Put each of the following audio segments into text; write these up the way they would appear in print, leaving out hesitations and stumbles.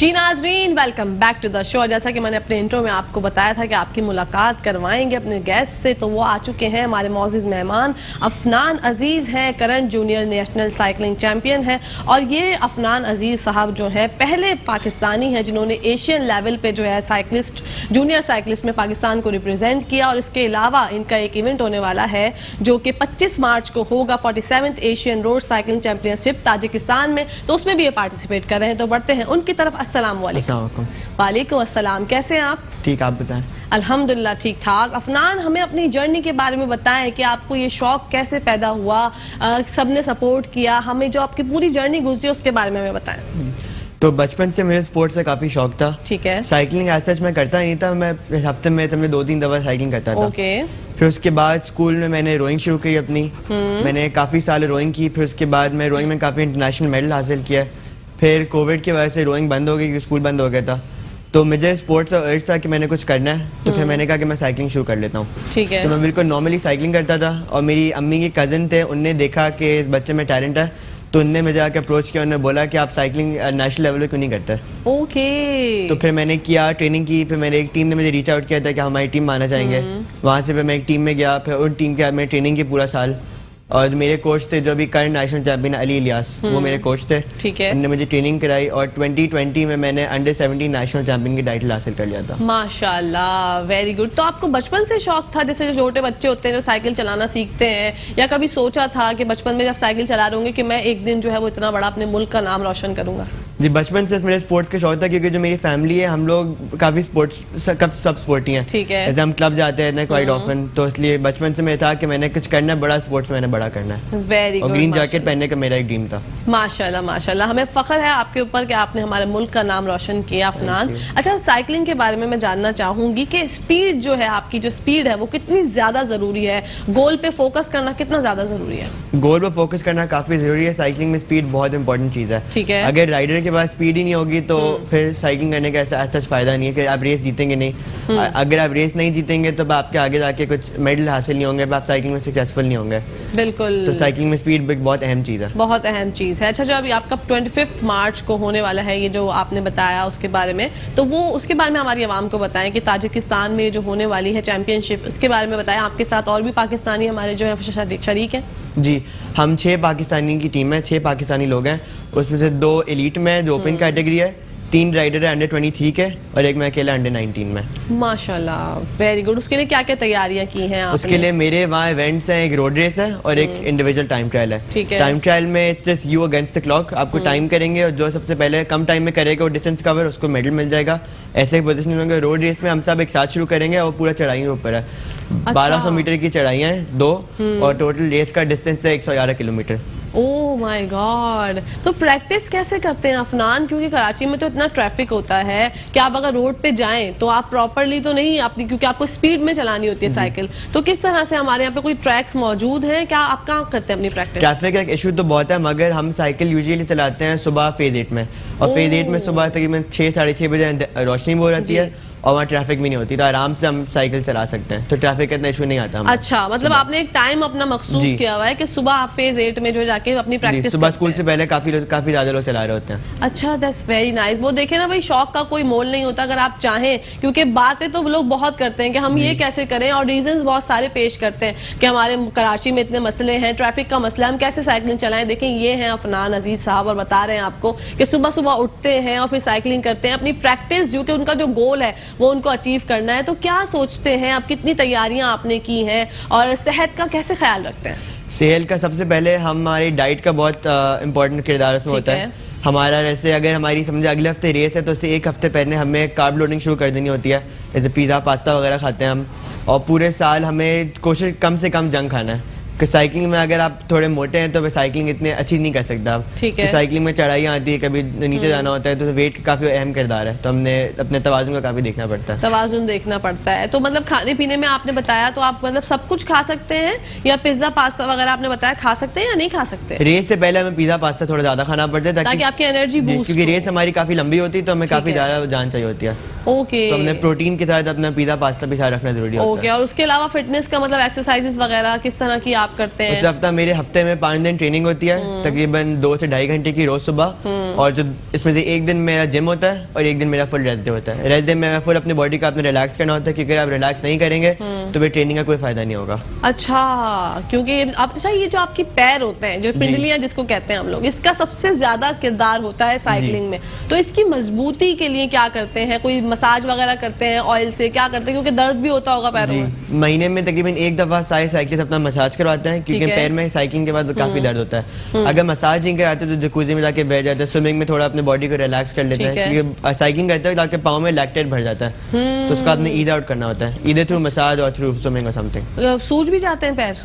जी नाज़रीन, welcome back to the show. जैसा कि मैंने अपने इंट्रो में आपको बताया था कि आपकी मुलाकात करवाएंगे अपने गेस्ट से, तो वो आ चुके हैं हमारे मौजूद मेहमान। अफनान अजीज़ हैं, current junior national cycling champion हैं और ये अफनान अजीज़ साहब जो है पहले पाकिस्तानी हैं जिन्होंने एशियन लेवल पे जो है साइकिलिस्ट जूनियर साइकिलिस्ट में पाकिस्तान को रिप्रेजेंट किया। और इसके अलावा इनका एक इवेंट होने वाला है जो कि 25 मार्च को होगा, 47th Asian road cycling championship Tajikistan में, तो उसमें भी ये पार्टिसिपेट कर रहे हैं। तो बढ़ते हैं उनकी तरफ। अस्सलाम वालेकुम। वालेकुम अस्सलाम, कैसे हैं आप? ठीक, आप बताएं। अल्हम्दुलिल्लाह ठीक ठाक। अफनान, हमें अपनी जर्नी के बारे में बताएं कि आपको ये शौक कैसे पैदा हुआ, सबने सपोर्ट किया, हमें जो आपकी पूरी जर्नी गुजरी उसके बारे में हमें बताएं। तो बचपन से मेरे स्पोर्ट्स से काफ़ी शौक था। ठीक है। साइकिलिंग एज सच मैं करता नहीं था, मैं हफ्ते में 2-3 दफ़ा साइकिलिंग करता था। ओके। फिर उसके बाद स्कूल में मैंने रोइंग शुरू की अपनी। मैंने काफ़ी साल रोइंग की। फिर उसके बाद मैं रोइंग में काफ़ी इंटरनेशनल मेडल हासिल किया। फिर कोविड की वजह से रोइंग बंद हो गई क्योंकि स्कूल बंद हो गया था। तो मुझे स्पोर्ट्स का अर्ज था कि मैंने कुछ करना है, तो फिर मैंने कहा कि मैं साइकिलिंग शुरू कर लेता हूँ। ठीक है। तो मैं बिल्कुल नॉर्मली साइकिलिंग करता था और मेरी अम्मी के कज़न थे, उनने देखा कि इस बच्चे में टैलेंट है, तो उनने मुझे आके अप्रोच किया। उन्होंने बोला कि आप साइकिलिंग नेशनल लेवल पे क्यों नहीं करते। ओके। तो फिर मैंने किया, ट्रेनिंग की। फिर मेरे एक टीम ने मुझे रीच आउट किया था कि हमारी टीम में आना चाहेंगे। वहाँ से फिर मैं एक टीम में गया। फिर उन टीम के मैं ट्रेनिंग की पूरा साल। और मेरे कोच थे जो अभी current national champion Ali Ilyas, वो मेरे कोच थे। ठीक है। उन्होंने मुझे ट्रेनिंग कराई और 2020 में मैंने अंडर 17 नेशनल चैंपियन की टाइटल हासिल कर लिया था। माशाल्लाह, वेरी गुड। तो आपको बचपन से शौक था, जैसे जो छोटे बच्चे होते हैं जो साइकिल चलाना सीखते हैं, या कभी सोचा था कि बचपन में जब साइकिल चला रहे होंगे कि मैं एक दिन जो है वो इतना बड़ा अपने मुल्क का नाम रोशन करूंगा? जी, बचपन से मेरे स्पोर्ट्स का शौक था क्योंकि जो मेरी फैमिली है हम लोग काफ़ी सब स्पोर्टी हैं। ठीक है। जैसे हम क्लब जाते हैं क्वाइट ऑफन, तो इसलिए बचपन से मैं था कि मैंने कुछ करना है, बड़ा स्पोर्ट्स मैंने बड़ा करना है। Very good. और ग्रीन जैकेट पहनने का मेरा एक ड्रीम था। माशाल्लाह माशाल्लाह, हमें फख्र है आपके ऊपर कि आपने हमारे मुल्क का नाम रोशन किया। अफनान, अच्छा, साइकिलिंग के बारे में मैं जानना चाहूंगी कि स्पीड जो है, आपकी जो स्पीड है वो कितनी ज़्यादा ज़रूरी है? गोल पे फोकस करना कितना ज़्यादा ज़रूरी है? गोल पे फोकस करना काफ़ी ज़रूरी है। साइकिलिंग में स्पीड बहुत इंपॉर्टेंट चीज़ है। ठीक है। अगर राइडर के पास स्पीड ही नहीं होगी तो फिर साइकिलिंग करने का ऐसा सच फायदा नहीं है कि आप रेस जीतेंगे नहीं। अगर आप रेस नहीं जीतेंगे तो आपके आगे जाके कुछ मेडल हासिल नहीं होंगे, आप साइकिलिंग में सक्सेसफुल नहीं होंगे। बिल्कुल। तो साइकिलिंग में स्पीड बहुत अहम चीज़ है। बहुत अहम चीज़ है। अच्छा, जो अभी आपका 25 मार्च को होने वाला है, ये जो आपने बताया उसके बारे में, तो वो उसके बारे में हमारी आवाम को बताएं कि ताजिकिस्तान में जो होने वाली है चैंपियनशिप, उसके बारे में बताएं। आपके साथ और भी पाकिस्तानी हमारे जो है शरीक हैं? जी, हम 6 पाकिस्तानी की टीम है, 6 पाकिस्तानी लोग हैं। उसमें से 2 एलीट में जो ओपन कैटेगरी है, 3 राइडर है अंडर 23 के, और एक मैं अकेला अंडर 19 में। माशाल्लाह, वेरी गुड। उसके लिए क्या क्या तैयारियां की हैं आपने? उसके लिए मेरे वहाँ इवेंट्स हैं, एक रोड रेस है और एक इंडिविजुअल टाइम ट्रायल है। ठीक है। टाइम ट्रायल में it's just you against the clock, आपको टाइम करेंगे और जो सबसे पहले कम टाइम में करेगा वो डिस्टेंस कवर, उसको मेडल मिल जाएगा। ऐसे पोजिशन होंगे। रोड रेस में हम सब एक साथ शुरू करेंगे और पूरा चढ़ाई के ऊपर है। 1200 मीटर की चढ़ाई है 2, और टोटल रेस का डिस्टेंस है 111 किलोमीटर। Oh my God. तो प्रैक्टिस कैसे करते हैं अफनान? क्योंकि कराची में तो इतना ट्रैफिक होता है कि आप अगर रोड पे जाएं तो आप प्रॉपरली तो नहीं अपनी, क्योंकि आपको स्पीड में चलानी होती है साइकिल, तो किस तरह से हमारे यहाँ पे कोई ट्रैक्स मौजूद हैं? क्या आप कहाँ करते हैं अपनी प्रैक्टिस? ट्रैफिक का एक इशू तो बहुत है, मगर हम साइकिल यूजुअली चलाते हैं सुबह फेज 8 में, और फेज 8 में सुबह तकरीबन 6-6:30 बजे रोशनी भी हो जाती है और वहाँ ट्रैफिक भी नहीं होती, तो आराम से हम साइकिल चला सकते हैं, तो ट्रैफिक का इतना इशू नहीं आता हमें। अच्छा, मतलब आपने एक टाइम अपना मखसूस किया हुआ है कि सुबह आप फेज 8 में जो जाके अपनी प्रैक्टिस सुबह स्कूल से पहले काफी ज्यादा लोग चला रहे होते हैं। अच्छा, दैट्स वेरी नाइस। वो देखे ना भाई, शौक का कोई मोल नहीं होता अगर आप चाहें, क्योंकि बातें तो लोग बहुत करते हैं कि हम ये कैसे करें, और रीजंस बहुत सारे पेश करते हैं कि हमारे कराची में इतने मसले हैं, ट्रैफिक का मसला, हम कैसे साइकिलिंग चलाएं। देखें, ये हैं अफनान अजीज साहब और बता रहे हैं आपको कि सुबह सुबह उठते हैं और फिर साइकिलिंग करते हैं, अपनी प्रैक्टिस जो कि उनका जो गोल है वो उनको अचीव करना है। तो क्या सोचते हैं आप, कितनी तैयारियां आपने की हैं और सेहत का कैसे ख्याल रखते हैं? सेहत का सबसे पहले हमारी डाइट का बहुत इंपॉर्टेंट किरदार उसमें होता है। हमारा जैसे अगर हमारी समझे अगले हफ्ते रेस है तो उससे एक हफ्ते पहले हमें कार्ब लोडिंग शुरू कर देनी होती है, जैसे पिज़्ज़ा पास्ता वगैरह खाते हैं हम, और पूरे साल हमें कोशिश कम से कम जंक खाना है। कि साइकिलिंग में अगर आप थोड़े मोटे हैं तो साइकिलिंग इतनी अच्छी नहीं कर सकता आप। ठीक है। तो साइकिलिंग में चढ़ाइयाँ आती है, कभी नीचे जाना होता है, तो वेट का काफ़ी अहम किरदार है, तो हमने अपने तवाज़ुन का काफ़ी देखना पड़ता है। तवाज़ुन देखना पड़ता है। तो मतलब खाने पीने में आपने बताया, तो आप मतलब सब कुछ खा सकते हैं, या पिज्ज़ा पास्ता वगैरह आपने बताया खा सकते हैं या नहीं खा सकते? रेस से पहले हमें पिज़्ज़ा पास्ता थोड़ा ज़्यादा खाना पड़ता है ताकि आपकी एनर्जी बूस्ट, क्योंकि रेस हमारी काफ़ी लंबी होती है तो हमें काफ़ी ज़्यादा जान चाहिए होती है। ओके तो हमने प्रोटीन के साथ अपना पिज़्ज़ा पास्ता भी साथ रखना जरूरी होता ओके है। और उसके अलावा फिटनेस का मतलब एक्सरसाइजेस वगैरह किस तरह की आप करते उस हैं? हफ्ता मेरे हफ्ते में 5 दिन ट्रेनिंग होती है, तकरीबन 2 से 2.5 घंटे की रोज सुबह। और जो इसमें से एक दिन मेरा जिम होता है और एक दिन मेरा फुल रेस्ट डे होता है। रेस्ट डे में फुल अपनी बॉडी का अपने रिलैक्स करना होता है, क्योंकि अगर आप रिलैक्स नहीं करेंगे तो फिर ट्रेनिंग का कोई फायदा नहीं होगा। अच्छा, क्योंकि आप अच्छा ये जो आपकी पैर होते हैं, जो पिंडलियां जिसको कहते हैं हम लोग, इसका सबसे ज्यादा किरदार होता है साइकिलिंग में। तो इसकी मजबूती के लिए क्या करते हैं? कोई मसाज वगैरह करते हैं ऑयल से, क्या करते हैं? क्योंकि दर्द भी होता होगा पैरों जी, में। महीने में तकरीबन एक दफा सारे साइकिलिस्ट अपना मसाज करवाते हैं, क्योंकि ठीक है। पैर में साइकिलिंग के बाद काफी दर्द होता है। अगर मसाज नहीं कराते तो जकूजी में जाके बैठ जाते हैं, स्विमिंग में थोड़ा अपने बॉडी को रिलैक्स कर लेते ठीक हैं, है। क्योंकि साइकिलिंग करते हैं ताकि पाँव में लैक्टेट भर जाता है, तो उसका आपने ईज आउट करना होता है, इधर थ्रू मसाज और थ्रू स्विमिंग और समथिंग। सूज भी जाते हैं पैर?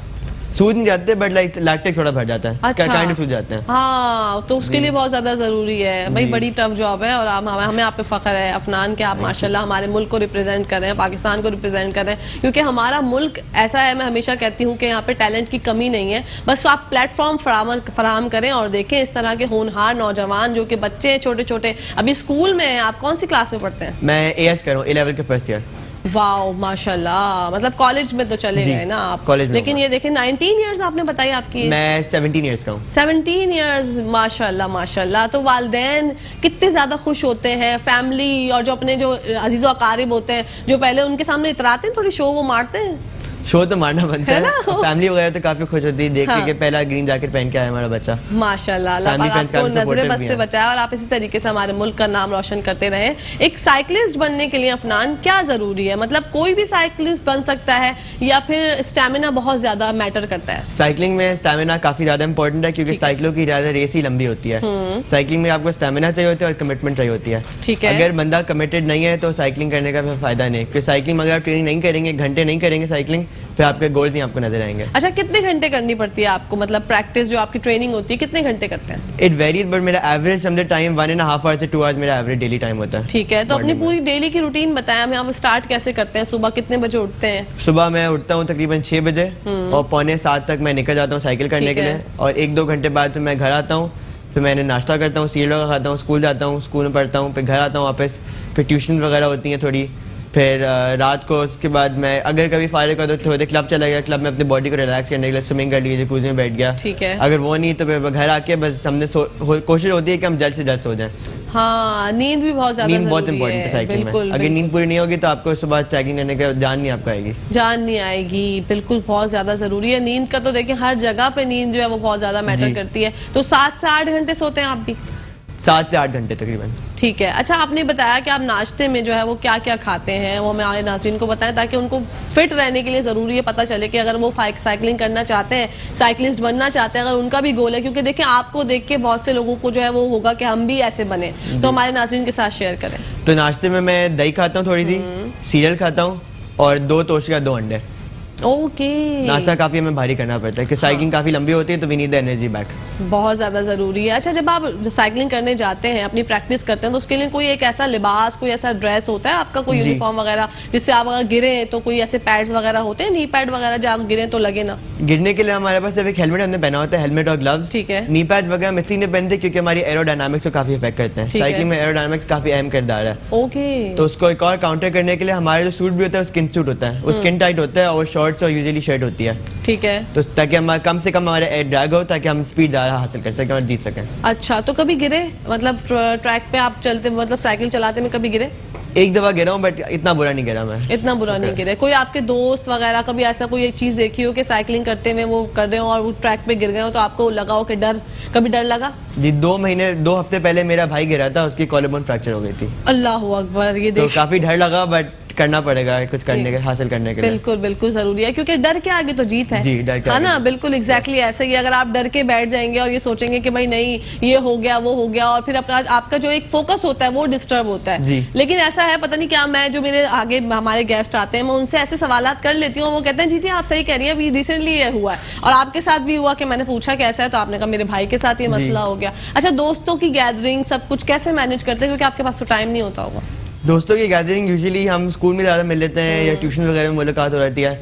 सूज नहीं जाते, बट लाइक लैक्टेट थोड़ा भर जाता है, अच्छा। काइंड ऑफ सूज जाते हैं। हाँ, तो उसके लिए बहुत ज्यादा जरूरी है भाई, जी। बड़ी टफ जॉब है। और हमें आप पे फख्र है अफनान के, आप माशाल्लाह हमारे मुल्क को रिप्रेजेंट कर रहे हैं, पाकिस्तान को रिप्रेजेंट कर रहे हैं। क्योंकि हमारा मुल्क ऐसा है, मैं हमेशा कहती हूँ कि यहाँ पे टैलेंट की कमी नहीं है, बस आप प्लेटफॉर्म फराहम करें और देखें इस तरह के होनहार नौजवान जो कि बच्चे छोटे छोटे अभी स्कूल में हैं। आप कौन सी क्लास में पढ़ते हैं? मैं AS कर रहा हूँ, A लेवल के फर्स्ट ईयर। वाओ माशाल्लाह, मतलब कॉलेज में तो चले जी, गए ना आप? कॉलेज में लेकिन हूँ। ये देखें 19 इयर्स आपने बताई आपकी age? मैं 17 ईयर्स का हूँ। 17 इयर्स, माशाल्लाह माशाल्लाह। तो वालिदैन कितने ज्यादा खुश होते हैं, फैमिली और जो अपने जो अजीज़ो अकारिब होते हैं, जो पहले उनके सामने इतराते हैं, थोड़ी शो वो मारते हैं? शो तो मारना बनता है है, ना? फैमिली वगैरह तो काफी खुश होती है देख हाँ। के कि पहला ग्रीन जैकेट पहन के आया हमारा बच्चा। माशाल्लाह, अल्लाह Family पाक friends आपको काफी नजरे supportive बस भी से हैं। बचाए और आप इसी तरीके से हमारे मुल्क का नाम रोशन करते रहें। एक साइकिलिस्ट बनने के लिए अफनान क्या जरूरी है? मतलब कोई भी साइकिलिस्ट बन सकता है या फिर स्टैमिना बहुत ज्यादा मैटर करता है? साइकिलिंग में स्टैमिना काफी ज्यादा इंपॉर्टेंट है, क्योंकि ठीक है। साइकिलों की ज्यादा रेस ही लंबी होती है। साइकिलिंग में आपको स्टैमिना चाहिए होता है और कमिटमेंट चाहिए होती है। ठीक है। अगर बंदा कमिटेड नहीं है तो साइकिलिंग करने का फिर फायदा नहीं, क्योंकि साइकिलिंग में अगर आप ट्रेनिंग नहीं करेंगे, घंटे नहीं करेंगे साइकिलिंग, फिर आपके गोल्स नहीं आपको नजर आएंगे। अच्छा, कितने घंटे करनी पड़ती है आपको? मतलब प्रैक्टिस जो आपकी ट्रेनिंग होती है कितने घंटे करते हैं? इट वेरीज, बट मेरा एवरेज समझे टाइम 1.5 आवर से 2 आवर्स मेरा एवरेज डेली टाइम होता है। ठीक है, तो अपनी Morning में। पूरी डेली की रूटीन बताएं हमें। हम स्टार्ट कैसे करते हैं? सुबह कितने बजे उठते हैं? सुबह मैं उठता हूँ तकरीबन 6 बजे और 6:45 तक मैं निकल जाता हूँ साइकिल करने ठीक के है। लिए, और 1-2 घंटे बाद फिर मैं घर आता हूँ, फिर मैंने नाश्ता करता हूँ, सीरियल वगैरह खाता हूँ, स्कूल जाता हूँ, स्कूल में पढ़ता हूँ, फिर घर आता हूँ वापस, फिर ट्यूशन वगैरह होती हैं थोड़ी, फिर रात को उसके बाद मैं अगर कभी फायदे का तो थोड़े क्लब चला गया, क्लब में अपनी बॉडी को रिलैक्स करने के लिए स्विमिंग कर ली, जकूज़ी में बैठ गया। ठीक है। अगर वो नहीं तो फिर घर आके बस हमने कोशिश होती है कि हम जल्द से जल्द सो जाएं। हाँ, नींद भी बहुत ज्यादा नींद बहुत जरूरी इंपॉर्टेंट है साइकिल में, बिल्कुल, अगर नींद पूरी नहीं होगी तो आपको सुबह साइकिलिंग करने का जान नहीं आपको आएगी। जान नहीं आएगी, बिल्कुल बहुत ज्यादा जरूरी है। नींद का तो देखिए हर जगह पे नींद जो है वो बहुत ज्यादा मैटर जी। करती है। तो 7 से 8 घंटे सोते हैं आप भी? 7 से 8 घंटे तकरीबन। ठीक है। अच्छा, आपने बताया कि आप नाश्ते में जो है वो क्या क्या खाते हैं, वो हमारे नाज़रीन को बताएं ताकि उनको फिट रहने के लिए ज़रूरी है पता चले कि अगर वो साइकिलिंग करना चाहते हैं, साइकिलिस्ट बनना चाहते हैं, अगर उनका भी गोल है, क्योंकि देखिए आपको देख के बहुत से लोगों को जो है वो होगा कि हम भी ऐसे बने, तो हमारे नाज़रीन के साथ शेयर करें। तो नाश्ते में मैं दही खाता हूँ थोड़ी सी, सीरियल खाता हूँ और 2 टोस्ट या 2 अंडे। ओके, नाश्ता काफी हमें भारी करना पड़ता है कि साइकिलिंग काफी लंबी होती है, तो we need the energy back. बहुत ज्यादा जरूरी है। अच्छा, जब आप साइकिलिंग करने जाते हैं, अपनी प्रैक्टिस करते हैं, तो उसके लिए कोई एक ऐसा लिबास, कोई ऐसा ड्रेस होता है आपका, कोई जी। यूनिफॉर्म वगैरह, जिससे आप अगर गिरे तो कोई ऐसे पैड्स वगैरह होते हैं, नी पैड वगैरह, जब आप गिरे तो लगे ना? गिरने के लिए हमारे पास सिर्फ एक हेलमेट हमने पहना होता है, हेलमेट और ग्लव्स। ठीक है। नी पैड वगैरह हम इसलिए नहीं पहनते क्योंकि हमारी एरोडायनामिक्स को काफी इफेक्ट करते हैं। ठीक है। साइकिलिंग में एरोडायनामिक्स काफी अहम किरदार है, ओके, तो उसको एक और काउंटर करने के लिए हमारा जो सूट भी होता है वो स्किन सूट होता है, वो स्किन टाइट होता है, और शॉर्ट्स और यूजुअली शर्ट होती है, ठीक है। तो ताकि हम कम से कम हमारे एयर ड्रैग हो, ताकि हम स्पीड ज़्यादा हासिल कर सकें और जीत सकें। अच्छा, तो कभी गिरे? मतलब ट्रैक पे आप चलते, मतलब साइकिल चलाते में कभी गिरे? एक दफा गिरा हूँ, बट इतना बुरा नहीं गिरा मैं। इतना बुरा नहीं गिरे। कोई आपके दोस्त वगैरह कभी ऐसा कोई एक चीज देखी हो कि साइकिलिंग करते में वो कर रहे हो और वो ट्रैक पे गिर गए हो, तो आपको लगा हो कि डर, कभी डर लगा? जी, 2 हफ्ते पहले मेरा भाई गिरा था, उसकी कॉलर फ्रैक्चर हो गई थी, अल्लाह अकबर, ये तो देख, काफी डर लगा, बट करना पड़ेगा कुछ करने के, हासिल करने के लिए। बिल्कुल बिल्कुल जरूरी है, क्योंकि डर के आगे तो जीत है। जी, डर के है आगे ना? जीत। बिल्कुल एग्जैक्टली ऐसे ही। अगर आप डर के बैठ जाएंगे और ये सोचेंगे कि भाई नहीं ये हो गया वो हो गया, और फिर अपना आपका जो एक फोकस होता है वो डिस्टर्ब होता है। जी। लेकिन ऐसा है, पता नहीं क्या, मैं जो मेरे आगे हमारे गेस्ट आते हैं, मैं उनसे ऐसे सवालात कर लेती हूँ, वो कहते हैं जी जी आप सही कह रही हैं, अभी रिसेंटली ये हुआ है और आपके साथ भी हुआ, कि मैंने पूछा कैसा है, तो आपने कहा मेरे भाई के साथ ये मसला हो गया। अच्छा, दोस्तों की गैदरिंग सब कुछ कैसे मैनेज करते हैं, क्योंकि आपके पास तो टाइम नहीं होता होगा? दोस्तों की गैदरिंग यूजुअली हम स्कूल में ज़्यादा मिल लेते हैं या ट्यूशन वगैरह में मुलाकात हो जाती है।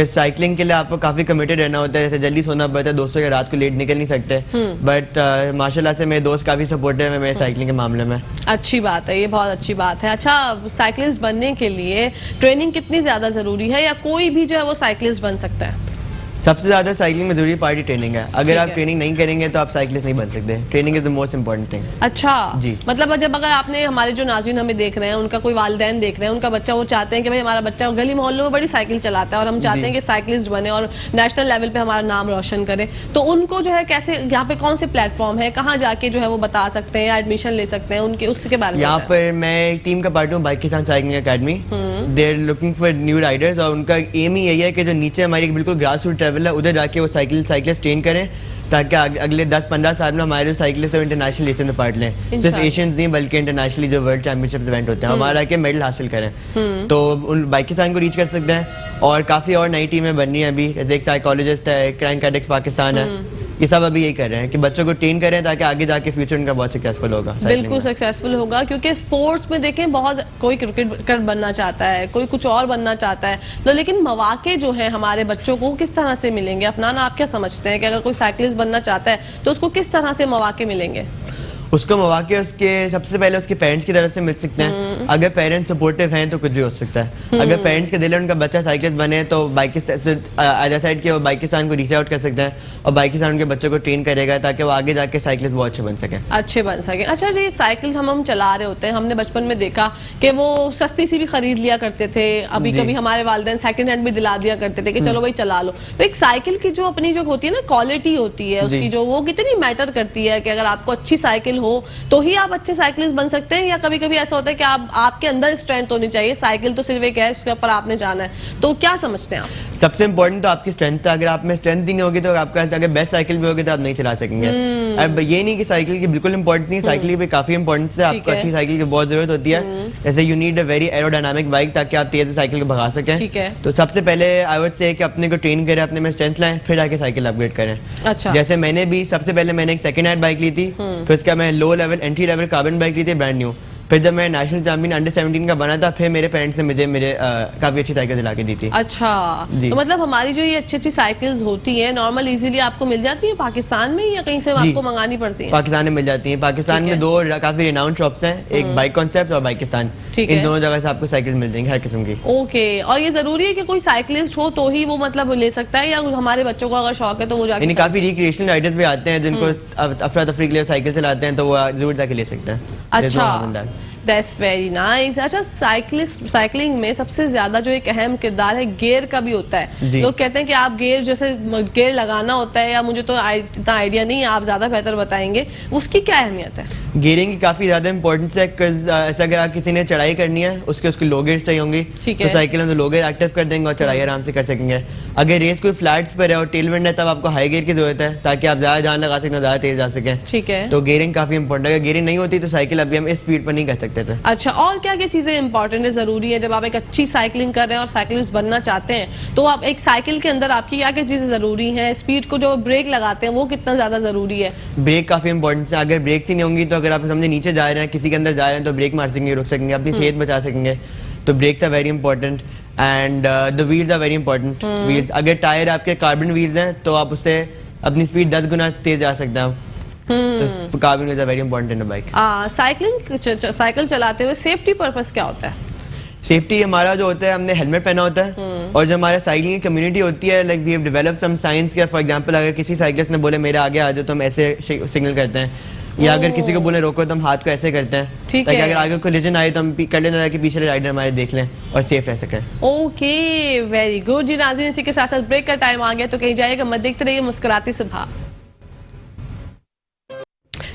साइकिलिंग के लिए आपको काफ़ी कमिटेड रहना होता है, जैसे जल्दी सोना पड़ता है, दोस्तों के रात को लेट निकल नहीं सकते, बट माशाल्लाह से मेरे दोस्त काफ़ी सपोर्टिव है मेरे साइकिलिंग के मामले में। अच्छी बात है, ये बहुत अच्छी बात है। अच्छा, साइकिलिस्ट बनने के लिए ट्रेनिंग कितनी ज़्यादा ज़रूरी है, या कोई भी जो है वो साइकिलिस्ट बन सकता है? सबसे ज़्यादा साइकिलिंग में जरूरी पार्टी ट्रेनिंग है। अगर ठीक आप है। ट्रेनिंग नहीं करेंगे तो आप साइकिलिस्ट नहीं बन सकते। Training is the most important thing. अच्छा जी। मतलब जब अगर आपने, हमारे जो नाज़रीन हमें देख रहे हैं, उनका कोई वालिदैन देख रहे हैं, उनका बच्चा, वो चाहते हैं कि भाई हमारा बच्चा गली मोहल्लों में बड़ी साइकिल चलाता है और हम चाहते हैं कि साइकिलिस्ट बने और नेशनल लेवल पे हमारा नाम रोशन करे, तो उनको जो है कैसे, यहाँ पे कौन से प्लेटफॉर्म है, कहाँ जाके जो है वो बता सकते हैं या एडमिशन ले सकते हैं, उनके उसके बारे में यहाँ बताएं। पर मैं एक टीम का पार्ट हूँ, बाइक किसान cycling academy. They are looking for new riders, और उनका एम ही यही है कि जो नीचे हमारी बिल्कुल ग्रास रूट लेवल है उधर जाके वो साइकिलिस्ट ट्रेन करें, ताकि अगले 10-15 साल में हमारे जो साइकिलिस्ट है इंटरनेशनल रेसेस में पार्ट लें। सिर्फ एशियन नहीं बल्कि इंटरनेशनली जो वर्ल्ड चैंपियनशिप इवेंट होते हैं हमारा के मेडल हासिल करें, तो उन पाकिस्तान को रीच कर सकते हैं। और काफ़ी और नई टीमें बन रही हैं अभी, जैसे एक साइकोलॉजिस्ट है, क्राइम कैडेट्स पाकिस्तान है, ये सब अभी यही कर रहे हैं कि बच्चों को ट्रेन करें ताकि आगे जाके फ्यूचर उनका बहुत सक्सेसफुल होगा। बिल्कुल सक्सेसफुल होगा, क्योंकि स्पोर्ट्स में देखें बहुत, कोई क्रिकेटर बनना चाहता है, कोई कुछ और बनना चाहता है, तो लेकिन मौके जो हैं हमारे बच्चों को किस तरह से मिलेंगे? अफनान, आप क्या समझते हैं कि अगर कोई साइकिलिस्ट बनना चाहता है तो उसको किस तरह से मौके मिलेंगे? उसको मौके उसके सबसे पहले उसके पेरेंट्स की तरफ से मिल सकते हैं। अगर पेरेंट्स सपोर्टिव हैं तो कुछ भी हो सकता है। अगर पेरेंट्स के दिल में उनका बच्चा साइकिलिस्ट बने तो अदर साइड के वो पाकिस्तान को रीच आउट कर सकते हैं और पाकिस्तान उनके बच्चों को ट्रेन करेगा ताकि वो आगे जाके साइकिलिस्ट बहुत अच्छे बन सके। अच्छा जी, साइकिल हम चला रहे होते हैं, हमने बचपन में देखा कि वो सस्ती सी भी खरीद लिया करते थे, अभी कभी हमारे वालिदैन सेकंड हैंड भी दिला दिया करते थे कि चलो भाई चला लो। तो एक साइकिल की जो अपनी जो होती है ना क्वालिटी होती है उसकी, जो वो कितनी मैटर करती है कि अगर आपको अच्छी साइकिल हो तो ही आप अच्छे साइकिलिस्ट बन सकते हैं, या कभी कभी ऐसा होता है कि आपके अंदर स्ट्रेंथ होनी चाहिए, साइकिल तो सिर्फ एक है, उसके ऊपर आपने जाना है, तो क्या समझते हैं आप? सबसे इंपॉर्टेंट तो आपकी स्ट्रेंथ है। अगर आप में स्ट्रेंथ ही नहीं होगी तो आपका अगर बेस्ट साइकिल भी होगी तो आप नहीं चला सकेंगे। अब ये नहीं कि साइकिल की बिल्कुल इंपॉर्टेंट नहीं, साइकिल की भी काफी इंपॉर्टेंस है, आपको अच्छी साइकिल की बहुत जरूरत होती है। जैसे you need a very aerodynamic bike ताकि आप तेज साइकिल को भगा सकें। तो सबसे पहले आई वुड से कि अपने को ट्रेन करें, अपने में स्ट्रेंथ लाएं, फिर आके साइकिल अपग्रेड करें। अच्छा। जैसे मैंने भी सबसे पहले मैंने एक सेकंड हैंड बाइक ली थी, फिर उसका मैं low level entry level carbon bike ली थी ब्रांड न्यू। फिर जब मैं नेशनल चैंपियन अंडर 17 का बना था, फिर मेरे पेरेंट्स ने मुझे मेरे काफी अच्छी साइकिल दिला के दी थी। अच्छा, तो मतलब हमारी जो ये अच्छी अच्छी साइकिल्स होती हैं नॉर्मल इजीली आपको मिल जाती है पाकिस्तान में, या कहीं से आपको मंगानी पड़ती है? पाकिस्तान में मिल जाती है। पाकिस्तान में दो काफी रिनाउंड शॉप्स हैं, एक बाइक कॉन्सेप्ट और पाकिस्तान। इन दोनों जगह से आपको साइकिल मिल जाएंगी हर किस्म की। ओके, और ये जरूरी है कि कोई साइकिलिस्ट हो तो ही वो मतलब ले सकता है, या हमारे बच्चों को अगर शौक है तो वो जाके? काफी रिक्रिएशनल राइडर्स भी आते हैं जिनको अफरा तफरी के लिए साइकिल चलाते हैं, तो वो जरूर जाके ले सकते हैं। अच्छा, दैट्स वेरी नाइस। अच्छा, साइकिलिंग में सबसे ज्यादा जो एक अहम किरदार है गियर का भी होता है। लोग कहते हैं कि आप गियर, जैसे गियर लगाना होता है, या मुझे तो इतना आइडिया नहीं है, आप ज्यादा बेहतर बताएंगे, उसकी क्या अहमियत है? गियरिंग की काफी ज्यादा इंपॉर्टेंस है, ऐसा अगर आप किसी ने चढ़ाई करनी है उसके लो गियर्स चाहिए होंगी, तो साइकिल में लो गियर एक्टिव कर देंगे और चढ़ाई आराम से कर सकेंगे। अगर रेस कोई फ्लैट्स पर है और टेल विंड है तब आपको हाई गियर की जरूरत है ताकि आप ज्यादा जान लगा सकें, ज्यादा तेज जा सकें। ठीक है, तो गियरिंग काफी इंपॉर्टेंट है। अगर गियरिंग नहीं होती तो साइकिल अभी हम इस स्पीड पर नहीं कर सकते थे। अच्छा, और क्या क्या चीजें इंपॉर्टेंट है, जरूरी है जब आप एक अच्छी साइकिलिंग कर रहे हैं और साइकिलिस्ट बनना चाहते हैं, तो आप एक साइकिल के अंदर आपकी क्या क्या चीजें जरूरी हैं? स्पीड को जो ब्रेक लगाते हैं वो कितना ज्यादा जरूरी है? ब्रेक काफी इंपॉर्टेंट है। अगर ब्रेक ही नहीं होंगी तो अगर आप समझे नीचे जा रहे हैं, किसी के अंदर जा रहे हैं, तो ब्रेक मार सकेंगे, रुक सकेंगे, अपनी सेहत बचा सकेंगे। तो brakes are very important and the wheels are very important. Wheels, अगर टायर आपके कार्बन व्हील्स हैं तो आप उससे अपनी स्पीड 10 गुना तेज जा सकते हैं। तो carbon wheels are very important in a bike. Cycle चलाते हुए सेफ्टी पर्पस क्या होता है? सेफ्टी हमारा जो होता है, हमने हेलमेट पहना होता है, और जो हमारा साइकिलिंग की कम्युनिटी होती है, like we have developed some science के। फॉर एग्जांपल, अगर किसी साइकिलिस्ट ने बोले मेरे आगे आ जाओ तो हम ऐसे सिग्नल करते हैं, या अगर किसी को बोले रोको तो हम हाथ को ऐसे करते हैं, ताकि अगर आगे कोलिजन आए तो हम कर लेना कि पीछे राइडर हमारे देख लें और सेफ रह सकें। ओके, वेरी गुड जी। नाज़रीन, इसी के साथ साथ ब्रेक का टाइम आ गया, तो कहीं जाएगा मत, देखते रहिए मुस्कुराती सुबह।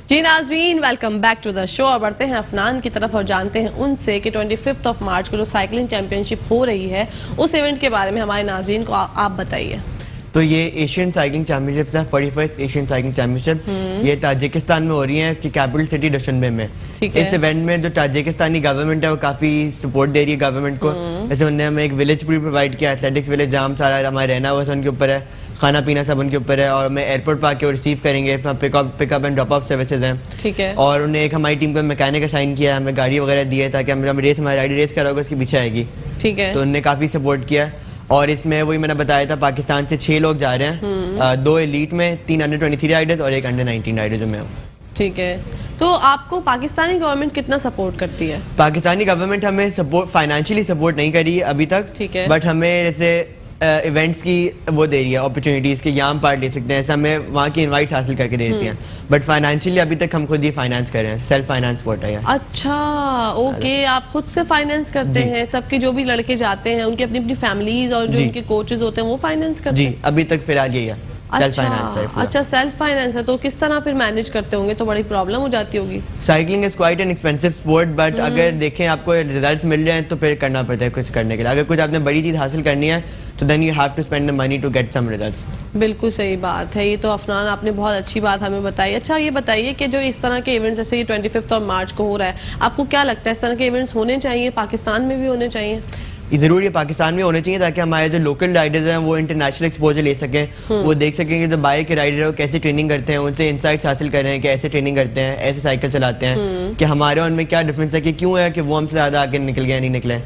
जी नाज़रीन, welcome back to the show. और बढ़ते हैं अफनान की तरफ और जानते हैं उनसे कि 25 मार्च को जो साइकिलिंग चैंपियनशिप हो रही है उस इवेंट के बारे में हमारे नाज़रीन को आप बताइए। तो ये एशियन साइकिलिंग चैंपियनशिप है, 41st एशियन साइकिलिंग चैंपियनशिप। ये ताजिकिस्तान में हो रही है कि कैपिटल सिटी दुशनबे में। इस इवेंट में जो ताजिकिस्तानी गवर्नमेंट है वो काफी सपोर्ट दे रही है गवर्नमेंट को। जैसे उन्होंने हमें एक विलेज पूरी प्रोवाइड किया, एथलेटिक्स विलेज, जहाँ सारा हमारे रहना हुआ उनके ऊपर है, खाना पीना सब उनके ऊपर है, और हमें एयरपोर्ट पर आके रिसीव करेंगे, pickup and drop of services हैं। ठीक है। और उन्हें एक हमारी टीम को मैकेनिक असाइन किया, हमें गाड़ी वगैरह दी है ताकि हम रेस, हमारी राइड रेस कराओगे उसके पीछे आएगी। ठीक है। तो उन्होंने काफी सपोर्ट किया। और इसमें वही मैंने बताया था, पाकिस्तान से 6 लोग जा रहे हैं, 2 एलीट में, 3 अंडर 23 राइडर्स और 1 अंडर 19 राइडर जो मैं हूँ। ठीक है, तो आपको पाकिस्तानी गवर्नमेंट कितना सपोर्ट करती है? पाकिस्तानी गवर्नमेंट हमें सपोर्ट, फाइनेंशियली सपोर्ट नहीं करी अभी तक, ठीक है, बट हमें जैसे इवेंट्स की वो दे रही है, अपॉर्चुनिटीज़ के, यहाँ हम पार्ट ले सकते हैं, ऐसा हमें वहाँ की इनवाइट हासिल करके दे देती हैं, बट फाइनेंशियली अभी तक हम खुद ही फाइनेंस कर रहे हैं, सेल्फ फाइनेंस सपोर्ट है। अच्छा, ओके, आप खुद से फाइनेंस करते हैं? सबके जो भी लड़के जाते हैं उनकी अपनी अपनी फैमिलीज और जो उनके कोचेज होते हैं वो फाइनेंस करते हैं? जी, अभी तक फिलहाल यही है, सेल्फ फाइनेंस है। अच्छा, सेल्फ फाइनेंस है, तो किस तरह फिर मैनेज करते होंगे? तो बड़ी प्रॉब्लम हो जाती होगी। Cycling is quite an expensive sport, but अगर देखें आपको रिजल्ट्स मिल रहे हैं तो फिर करना पड़ता है कुछ करने के लिए। अगर कुछ आपने बड़ी चीज़ हासिल करनी है तो then you have to spend the money to get some results. बिल्कुल सही बात है, ये तो अफनान आपने बहुत अच्छी बात हमें बताई। अच्छा, ये बताइए कि जो इस तरह के इवेंट्स जैसे ये 25 और मार्च को हो रहा है, आपको क्या लगता है इस तरह के इवेंट्स होने चाहिए, पाकिस्तान में भी होने चाहिए? ये ज़रूरी है, पाकिस्तान में होने चाहिए, ताकि हमारे जो लोकल राइडर्स हैं वो इंटरनेशनल एक्सपोजर ले सकें, वो देख सकें कि जो बाइक के राइडर है वो कैसे ट्रेनिंग करते हैं, उनसे इंसाइट्स हासिल कर रहे हैं कि ऐसे ट्रेनिंग करते हैं, ऐसे साइकिल चलाते हैं, कि हमारे उनमें क्या डिफरेंस है, कि क्यों है कि वो हमसे ज़्यादा आगे निकल गए नहीं निकले।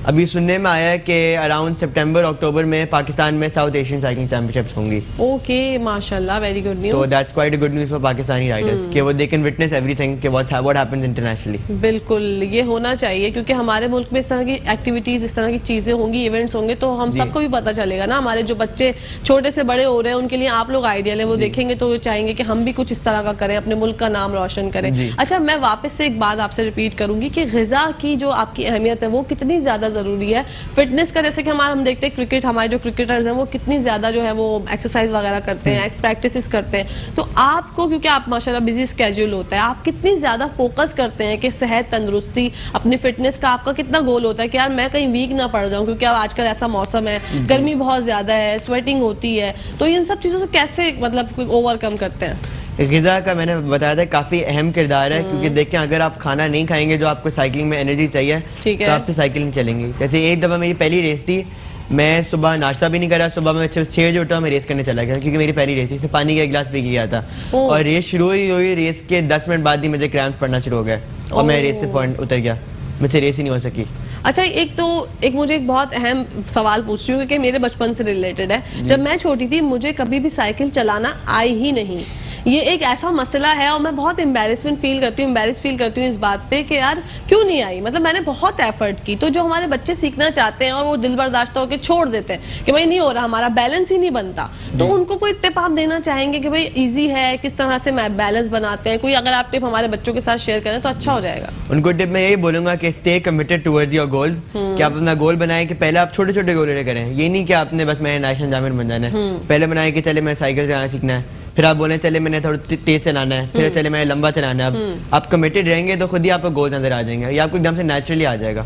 अभी सुनने में आया है कि अराउंड सितंबर अक्टूबर में पाकिस्तान में साउथ एशियन साइकिलिंग चैंपियनशिप्स होंगी। ओके, माशाल्लाह, वेरी गुड न्यूज़। तो that's quite a good news for Pakistani Riders कि वो दे कैन विटनेस एवरीथिंग कि व्हाट हैपेंस इंटरनेशनली। बिल्कुल, ये होना चाहिए, क्योंकि हमारे मुल्क में इस तरह की एक्टिविटीज, इस तरह की चीजें होंगी, इवेंट्स होंगे, तो हम सबको भी पता चलेगा ना। हमारे जो बच्चे छोटे से बड़े हो रहे हैं उनके लिए आप लोग आइडियल है, वो देखेंगे तो चाहेंगे कि हम भी कुछ इस तरह का करें, अपने मुल्क का नाम रोशन करें। अच्छा, मैं वापस से एक बात आपसे रिपीट करूंगी कि ग़िज़ा की जो आपकी अहमियत है वो कितनी ज्यादा जरूरी है फिटनेस का। जैसे कि हम देखते हैं क्रिकेट, हमारे जो क्रिकेटर्स हैं वो कितनी ज्यादा जो है वो एक्सरसाइज वगैरह करते हैं, प्रैक्टिस करते हैं, तो आपको, क्योंकि आप माशाल्लाह बिजी स्केड्यूल होता है, आप कितनी ज्यादा फोकस करते हैं कि सेहत, तंदुरुस्ती, अपनी फिटनेस का आपका कितना गोल होता है कि यार मैं कहीं वीक ना पड़ जाऊं, क्योंकि अब आजकल ऐसा मौसम है, गर्मी बहुत ज्यादा है, स्वेटिंग होती है, तो इन सब चीजों से कैसे मतलब ओवरकम करते हैं? ग़िज़ा का मैंने बताया था काफ़ी अहम किरदार है, क्योंकि देखें अगर आप खाना नहीं खाएंगे जो आपको साइकिलिंग में एनर्जी चाहिए तो आप तो साइकिलिंग चलेंगी। जैसे एक दफ़ा मेरी पहली रेस थी, मैं सुबह नाश्ता भी नहीं करा, सुबह मैं 6 बजे उठा, मैं रेस करने चला गया, क्योंकि मेरी पहली रेस थी, सिर्फ पानी का एक गिलास पी के गया था, और रेस शुरू हुई, रेस के 10 मिनट बाद ही मुझे क्रैम्प्स पड़ना शुरू हो गए और मैं रेस से फौरन उतर गया, मुझसे रेस ही नहीं हो सकी। अच्छा, एक मुझे एक बहुत अहम सवाल पूछ रही हूँ, क्योंकि मेरे बचपन से रिलेटेड है। जब मैं छोटी थी मुझे कभी भी साइकिल चलाना आई ही नहीं। ये एक ऐसा मसला है और मैं बहुत एम्बेरस फील करती हूँ इस बात पे कि यार क्यों नहीं आई। मतलब मैंने बहुत एफर्ट की, तो जो हमारे बच्चे सीखना चाहते हैं और वो दिल बर्दाश्त होकर छोड़ देते हैं कि भाई नहीं हो रहा, हमारा बैलेंस ही नहीं बनता, तो उनको कोई टिप आप देना चाहेंगे कि भाई इजी है, किस तरह से बैलेंस बनाते हैं? कोई अगर आप टिप हमारे बच्चों के साथ शेयर करें तो अच्छा हो जाएगा। उनको टिप मैं यही बोलूंगा कि stay committed towards your goals, कि आप अपना गोल बनाएं कि पहले आप छोटे छोटे गोल करें। ये नहीं कि आपने बस मैंने नेशनल चैंपियन बन जाना है, पहले बनाए कि चले मैं साइकिल चलाना सीखना है, फिर आप बोले चले मैंने थोड़ा तेज चलाना है, फिर चले मैंने लंबा चलाना है। आप कमिटेड रहेंगे तो खुद ही आपको गोल नजर आ जाएंगे, ये आपको एकदम से नेचुरली आ जाएगा।